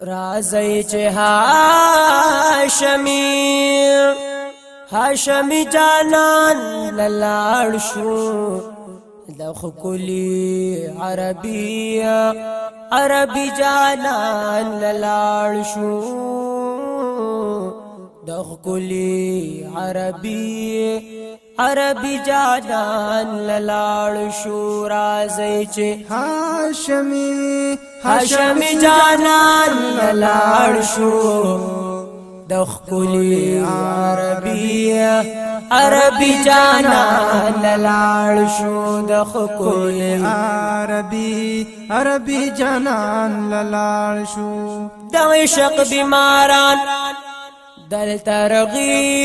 رازی چه هاشمی جانان للاړ شو د خکلی عربی جانان للاړ شو د خکلی عربی جانان للاړ شو رازی چه هاشمی جانان للاړ شو د خکلی عربی جانان للاړ شو د خکلی عربی جانان للاړ شو د عشق بیماران دل ترغیگی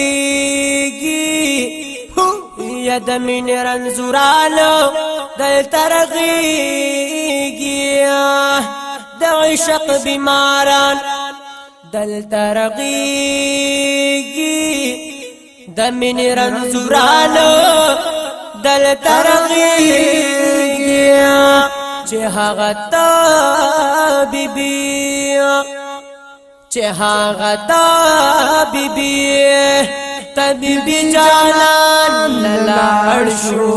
ید من رنزورالو دل ترغیگی د عشق بیماران دل ترغیگی د من رنزورالو دل ترغیگی چه هغه طبیبی جانان للاړ شو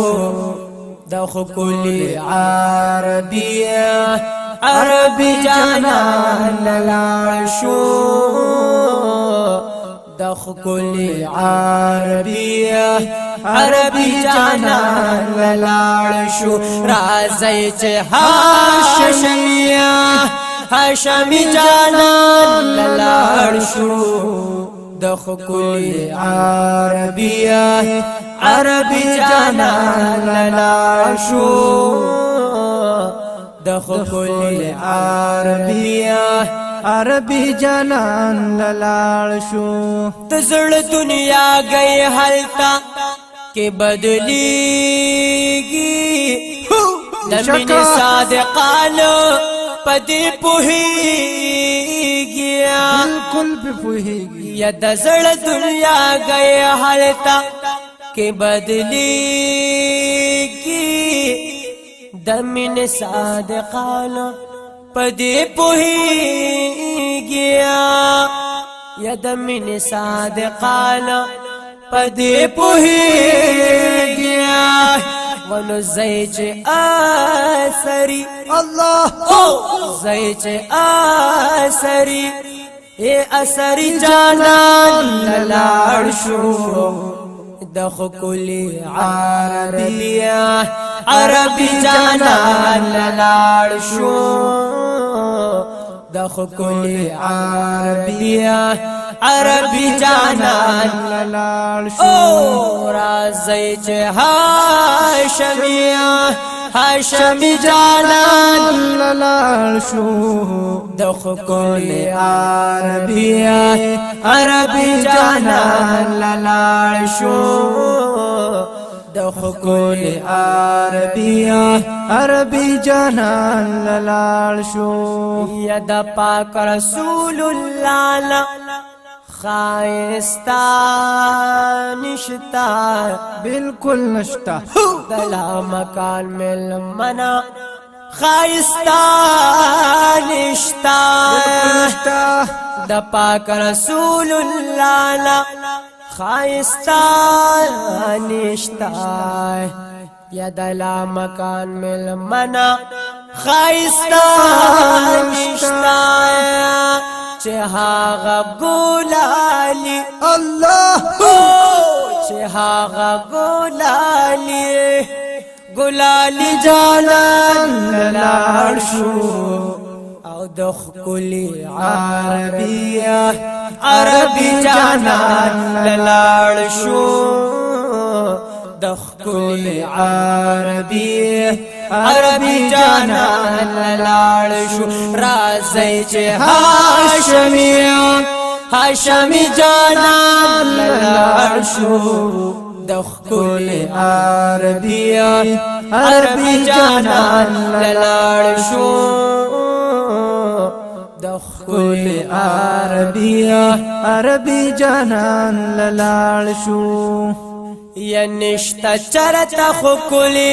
د خکلی عربی جانان للاړ شو د خکلی عربی جانان للاړ شو رازی چه هاشمی جانان للاړ شو د خکلی عربی جانان للاړ شو د خکلی عربی جانان للاړ شو تزړ دنیا گئی حالتا کہ بدلیگی دمین صادقانو پدی پوہیگی بالکل بھی پوہیگی یا دزړ دنیا گئی حالتا کہ بدلیگی دمین صادقانو پدی پوہیگی یا دمین صادقانو پدی پوہیگی ونزیج آسری اللہ زیج آسری اے اسری جانان للاړ شو د خکلی عربی جانان للاړ شو د خکلی عربی جانان للاړ شو او رازی چه هاشمی جانان للاړ شو د خکلی عربی جانان للاړ شو د خکلی عربی جانان للاړ شو یا د پاک رسول الله خایستا نشتا بالکل نشتا دلا مکان مل منا خایستا نشتا د پاک رسول الله خایستا نشتا یا دلا مکان مل منا خایستا نشتا چه هاغا گلالی اللہ چه هاغا گلالی جانان للاړ شو او د خکلی عربی جانان للاړ شو د خکلی عربی جانان للاړ شو رازی چه هاشمی جانان للاړ شو د خکلی عربی جانان للاړ شو د خکلی عربی جانان للاړ شو یا نشتا چرتا خکلی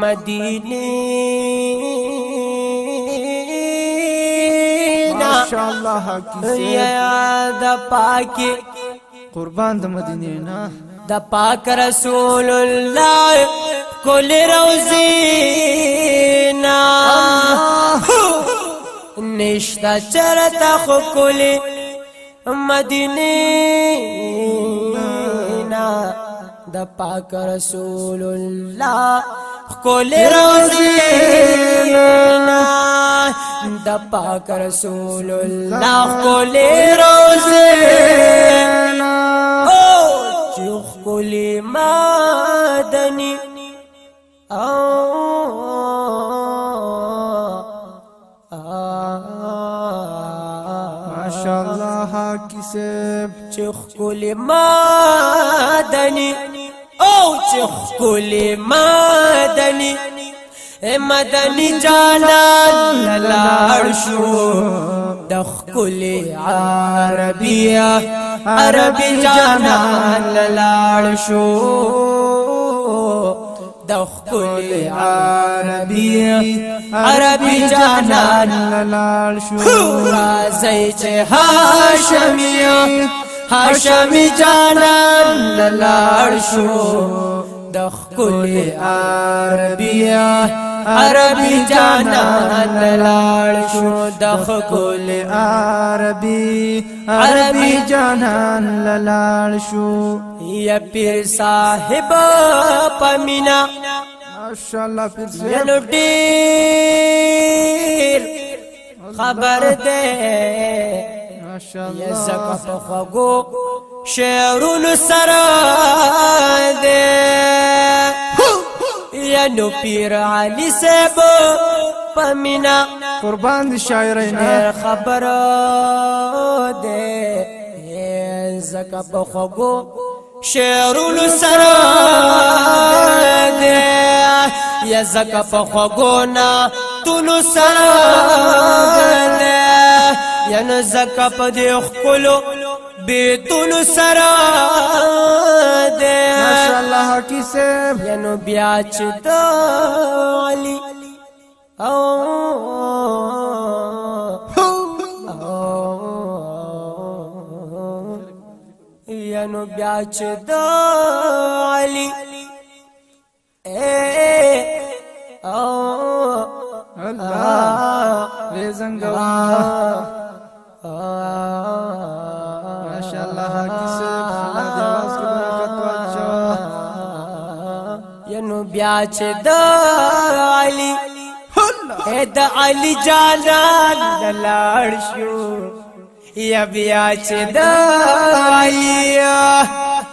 مدینی ماشاءالله کیسه یا د پاکی قربان د مدینه نه د پاک رسول الله کل روزینا نشتا چرتا خو کل مدینه نا د پاک رسول الله کل روزینا د پاک رسول الله کل روزینا چخ کلی مدنی ماشاءالله کیسه چخ کلی مدنی چخ کلی مدنی مدنی جانان للاړ شو دخ کلی عربیه عربی جانان للاړ شو دخ کلی عربیه عربی جانان للاړ شو راځي چې هاشمی جانان للاړ شو دخ کلی عربیه عربی جانان للاړ شو دخ کلی عربی جانان للاړ شو یا پیر صاحب پمینا ماشاءالله پیر ینو ډیر خبر ده ماشاءالله یا زکه په خوګو شعرونو سره ده یا نو پیر علی صاحب پمینا قربان دی شاعرین خبر ده زکه په خوګو شعرونو سره ده یا زکه په خوګو نا تونو سره ده یا نو زکه په دې خپلو بیتونو سره ده ماشاءالله کیسه یا نو بیا چې د علی یا نو بیا چې د علی الله وی زنګوا ماشاءالله کیسه خدا دې واس کې برکت واچو یا نو بیا چې د علی د علی جانان لاړ شو یا بیا چې د علی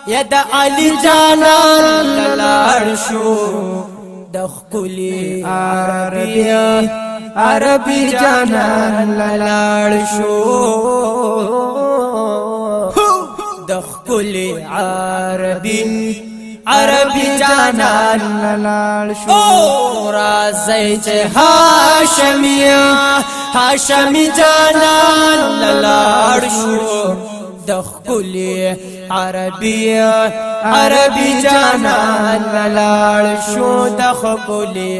یا د علی جانان لاړ شو د خپلی عربی جانان لاړ شو د خپلی عربی جانان لاړ شو راځي چې هاشمی جانان لاړ شو د خپلی عربی جانان لاړ شو د خپلی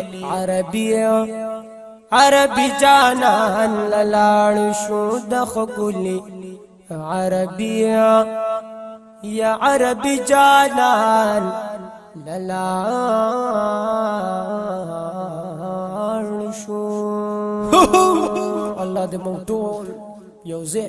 عربی جانان لاړ شو د خپلی یا عربی جانان للاړ شو الله دې موږ ټول یو ځای